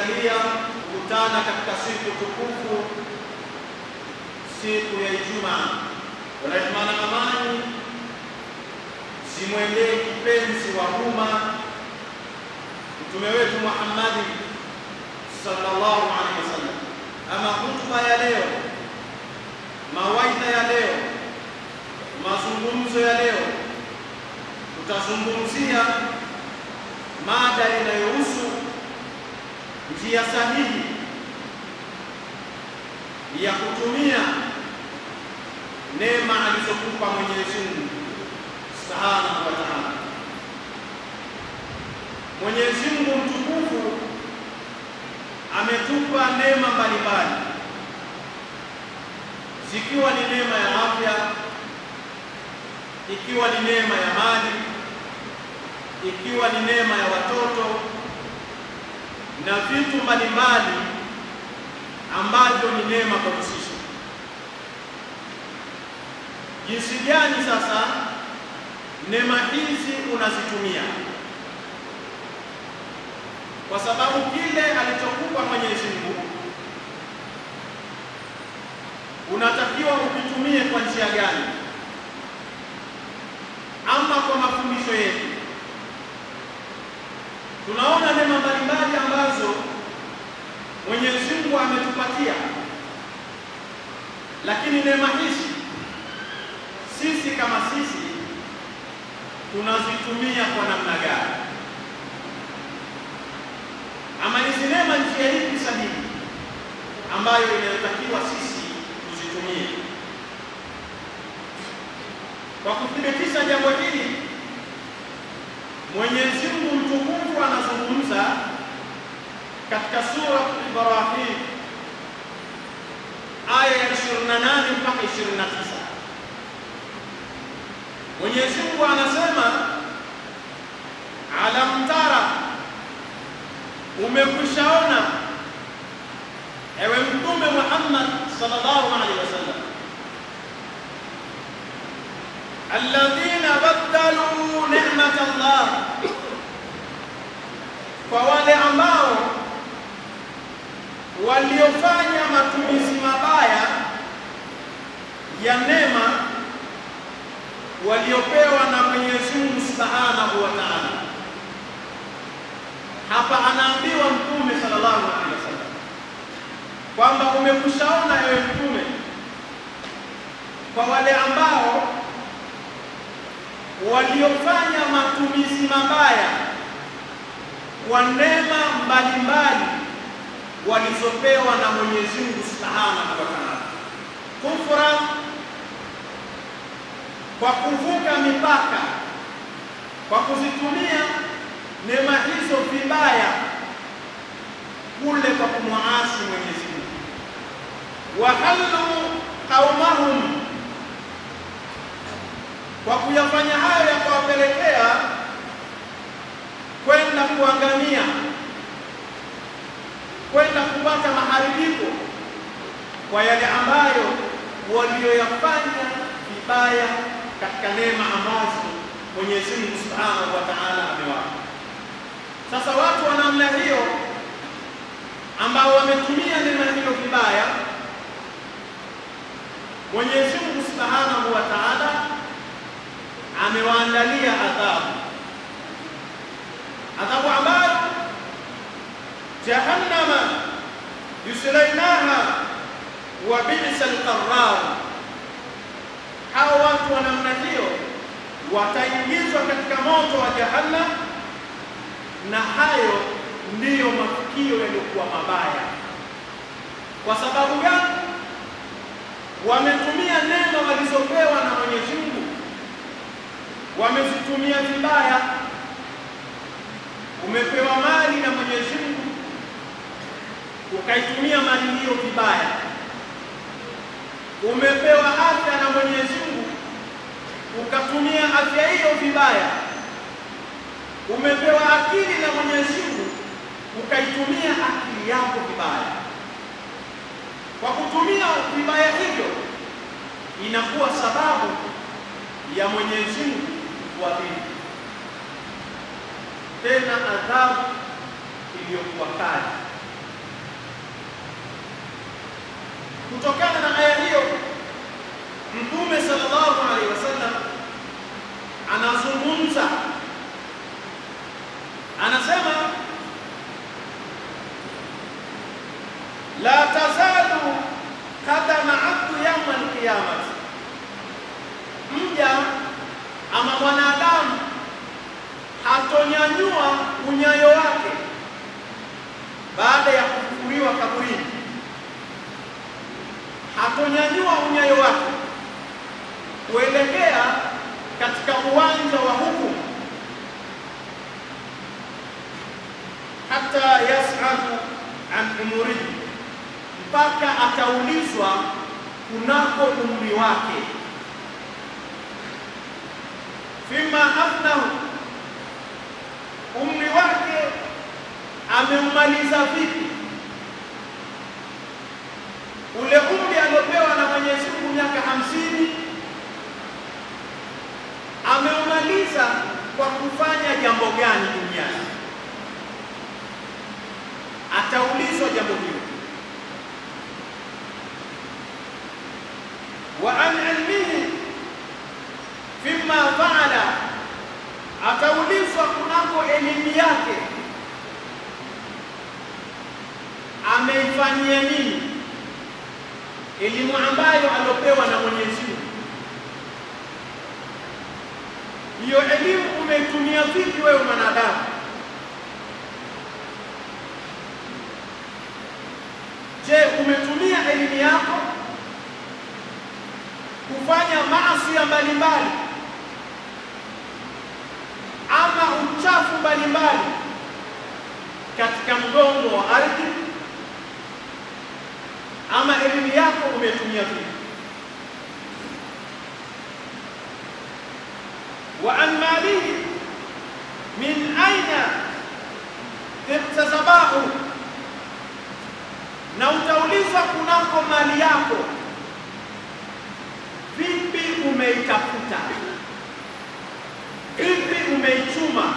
kutujalia kukutana katika siku tukufu, siku ya Ijumaa. Rehema na amani zimwendee kipenzi wa umma, mtume wetu Muhammad sallallahu alaihi wasallam. Ama hutuba ya leo, mawaidha ya leo, mazungumzo ya leo, tutazungumzia mada inayohusu njia sahihi ya kutumia neema alizokupa Mwenyezi Mungu Subhanahu wa Ta'ala. Mwenyezi Mungu mtukufu ametupa neema mbalimbali, zikiwa ni neema ya afya, ikiwa ni neema ya mali, ikiwa ni neema ya watoto na vitu mbalimbali ambavyo ni neema kwa sisi. Jinsi gani sasa neema hizi unazitumia? Kwa sababu kile alichokupa Mwenyezi Mungu unatakiwa ukitumie kwa njia gani? Ama kwa mafundisho yetu tunaona neema mbalimbali ambazo Mwenyezi Mungu ametupatia, lakini neema hizi sisi kama sisi tunazitumia kwa namna gani? Ama hizi neema njia hii sahihi ambayo inatakiwa sisi tuzitumie? Kwa kuthibitisha jambo hili, Mwenyezi Mungu mtukufu anazungumza katika sura Ibrahim aya ya 28 mpaka 29. Mwenyezi Mungu anasema, alam tara, umekwishaona ewe Mtume Muhammad sallallahu alaihi wasallam, alladhina baddalu ni'mat Allah, kwa wale ambao waliofanya matumizi mabaya ya neema waliopewa na Mwenyezi Mungu Subhanahu wa Ta'ala. Hapa anaambiwa Mtume sallallahu alaihi wasallam kwamba umekushaona ewe Mtume kwa wale ambao waliofanya matumizi mabaya kwa neema mbalimbali walizopewa na Mwenyezi Mungu Subhanahu wa Ta'ala. Kufra, kwa kuvuka mipaka, kwa kuzitumia neema hizo vibaya kule kwa kumuasi Mwenyezi Mungu. Wahallu qaumahum, kwa kuyafanya hayo yakawapelekea kwenda kuangamia, kwenda kupata maharibiko kwa yale ambayo walioyafanya vibaya katika neema ambazo Mwenyezi Mungu Subhanahu wa Ta'ala amewapa. Sasa watu wa namna hiyo ambao wametumia neema hiyo vibaya, Mwenyezi Mungu Subhanahu wa Ta'ala amewaandalia adhabu ambayo jahannama yuslainaha wa bi'sal qarar. Hao watu wa namna hiyo wataingizwa katika moto wa Jahannam, na hayo ndiyo mafikio yaliyokuwa mabaya. Kwa sababu gani? Wametumia neema walizopewa na Mwenyezi Mungu, wamezitumia vibaya. Umepewa mali na Mwenyezi Mungu, ukaitumia mali hiyo vibaya. Umepewa afya na Mwenyezi Mungu, ukatumia afya hiyo vibaya. Umepewa akili na Mwenyezi Mungu, ukaitumia akili yako vibaya. Kwa kutumia vibaya hivyo, inakuwa sababu ya Mwenyezi Mungu kuadhibu, tena adhabu iliyokuwa kali. Kutokana na aya hiyo, Mtume sallallahu alaihi wasallam anazungumza, anasema la tazalu qadama abdu yawma alqiyamah, mja ama mwanadamu hatonyanyua unyayo wake baada ya kufufuliwa kaburini, hatonyanyua unyayo wake kuelekea katika uwanja wa hukumu hata yas'alu an umurihi, mpaka ataulizwa kunako umri wake, fima afnahu, umri wake ameumaliza vipi? Ule umri aliopewa na Mwenyezi Mungu miaka 50 ameumaliza kwa kufanya jambo gani duniani? Ataulizwa jambo hilo. Wa an ilmihi fima faala, ataulizwa kunako elimu yake ameifanyia nini, elimu ambayo alopewa na Mwenyezi Mungu. Hiyo elimu umeitumia vipi wewe mwanadamu? Je, umetumia elimu yako kufanya maasi mbalimbali ama uchafu mbalimbali katika mgongo wa ardhi, ama elimu yako umetumia vipi? Wa an malihi min aina iktasabahu, na utaulizwa kunako mali yako, vipi umeitafuta, vipi umeichuma.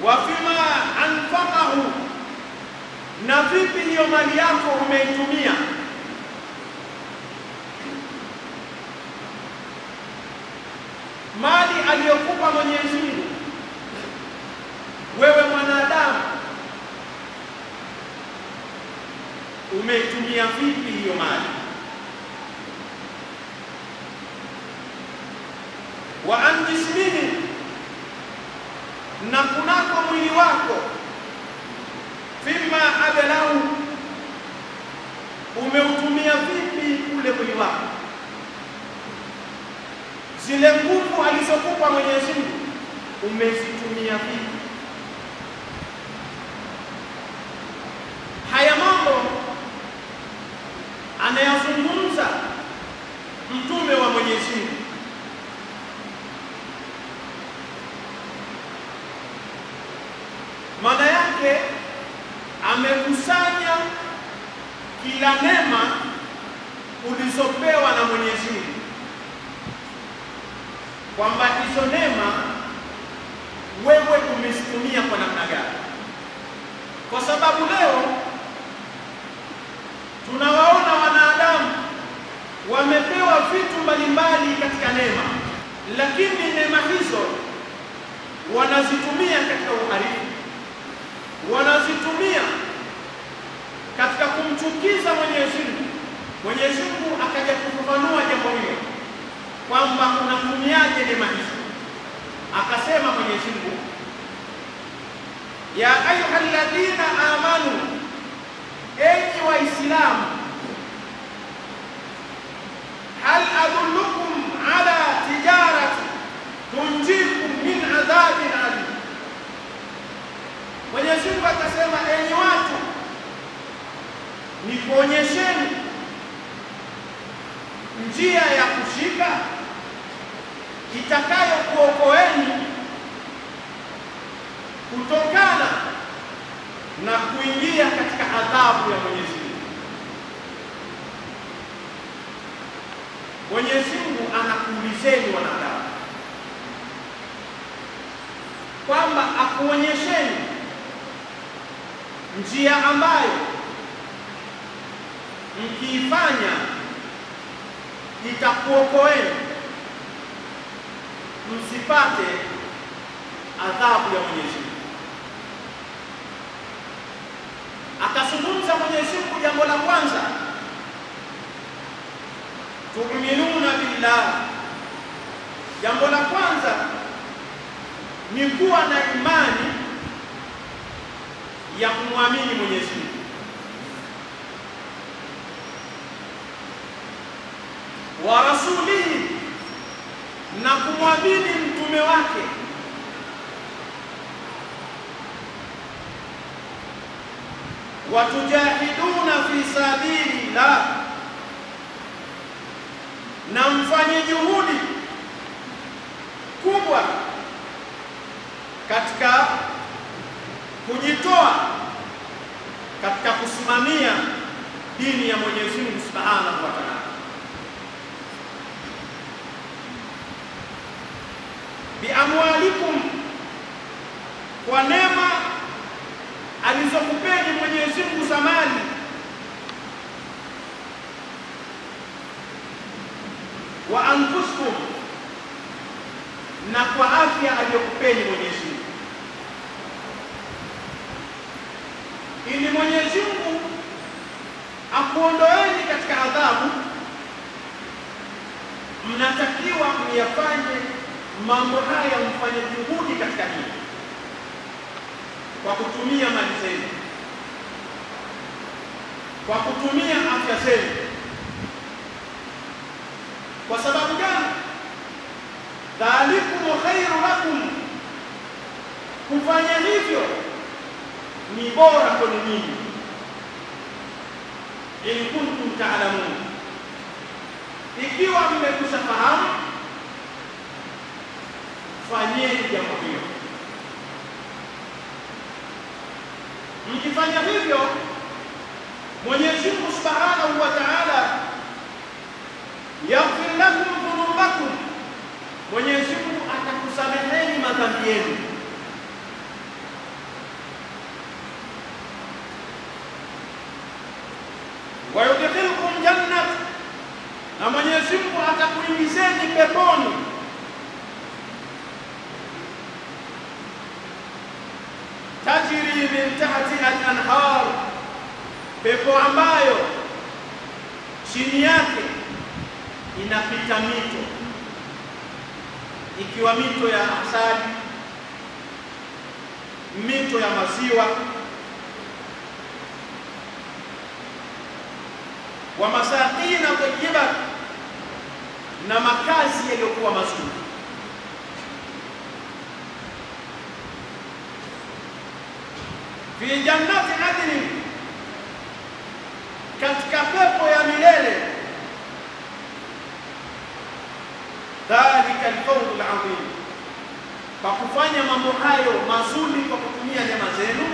Wa fima anfaqahu, na vipi hiyo mali yako umeitumia. Mali aliyokupa Mwenyezi Mungu, wewe mwanadamu umeitumia vipi hiyo mali? Wa an jismihi, na kunako mwili wako, fima abelahu, umeutumia vipi ule mwili wako? Zile nguvu alizokupa Mwenyezi Mungu umezitumia vipi? Haya mambo anayazungumza Mtume wa Mwenyezi Mungu. Maana yake amekusanya kila neema ulizopewa na Mwenyezi Mungu, kwamba hizo neema wewe umezitumia kwa namna gani. Kwa sababu leo tunawaona wanadamu wamepewa vitu mbalimbali katika neema, lakini neema hizo wanazitumia katika uharifu, wanazitumia katika kumchukiza Mwenyezi Mungu. Mwenyezi Mungu akaja kufafanua jambo hilo kwamba unatumiaje neema hizo. Akasema Mwenyezi Mungu, ya ayyuhalladhina amanu, enyi Waislamu, hal adullukum ala tijarati tunjikum min adhabin alim. Mwenyezi Mungu akasema, enyi watu, nikuonyesheni njia ya kushika itakayokuokoeni kutokana na kuingia katika adhabu ya Mwenyezi Mungu. Mwenyezi Mungu anakuulizeni wanadamu kwamba akuonyesheni njia ambayo mkiifanya itakuokoeni msipate adhabu ya Mwenyezi Mungu. Akazungumza Mwenyezi Mungu jambo la kwanza, tu'minuna billah. Jambo la kwanza ni kuwa na imani ya kumwamini Mwenyezi Mungu, wa rasulihi, na kumwamini mtume wake, watujahiduna fi sabilillah, na mfanye juhudi kubwa katika kujitoa katika kusimamia dini ya Mwenyezi Mungu Subhanahu wa Ta'ala. Biamwalikum, kwa neema alizokupeni Mwenyezi Mungu za mali, wa anfusikum, na kwa afya aliyokupeni Mwenyezi Mungu, ili Mwenyezi Mungu akuondoeni katika adhabu. Mnatakiwa myafanye mambo haya, mfanye juhudi katika hili kwa kutumia mali zenu, kwa kutumia afya zenu. Kwa sababu gani? Dhalikum khairu lakum, kufanya hivyo ni bora kwenu nyinyi, in kuntum ta'lamun, ikiwa mmekwisha fahamu, fanyeni jambo hilo. Mkifanya hivyo, Mwenyezi Mungu Subhanahu wa Ta'ala yaghfir lakum dhunubakum, Mwenyezi Mungu atakusameheni madhambi yenu. Wa yudkhilukum jannat, na Mwenyezi Mungu atakuingizeni peponi. Tajri min tahti al-anhar, pepo ambayo chini yake inapita mito, ikiwa mito ya asali, mito ya maziwa, wa masakina tayyiba, na makazi yaliyokuwa mazuri. Fi jannati adnin, katika pepo ya milele. Dhalika al-fawz al-azim, kwa kufanya mambo hayo mazuri kwa kutumia neema zenu,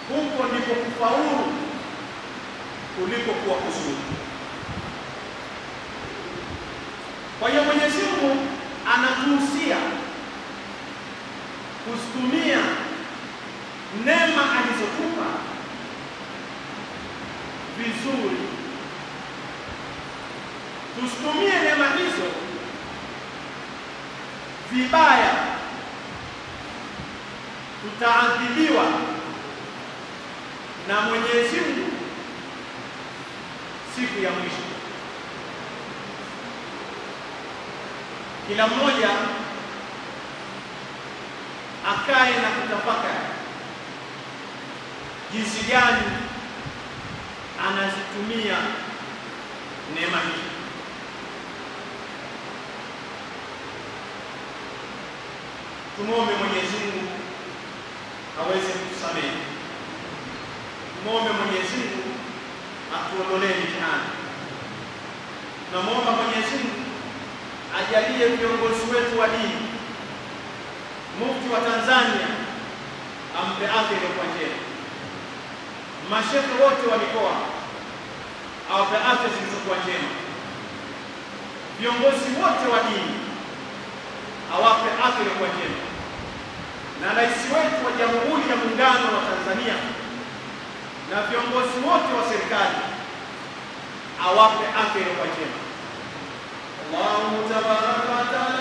huko ndipo kufaulu kuliko kuwa kuzuri. Kwa hiyo Mwenyezi Mungu anatuhusia kuzitumia neema alizotupa vizuri. Tusitumie neema hizo vibaya, tutaadhibiwa na Mwenyezi Mungu siku ya mwisho. Kila mmoja akae na kutafakari jinsi gani anazitumia neema hii. Tumuombe Mwenyezi Mungu aweze kutusamehe. Tumuombe Mwenyezi Mungu atuondolee mitihani. Tunamuomba Mwenyezi Mungu ajalie viongozi wetu wa dini, Mufti wa Tanzania ampe afya iliyokuwa njema, mashehe wote wa mikoa awape afya zilizokuwa njema, viongozi wote wa dini awape afya iliyokuwa njema, na rais wetu wa Jamhuri ya Muungano wa Tanzania na viongozi wote wa serikali awape afya njema. Allahu tabaraka wa taala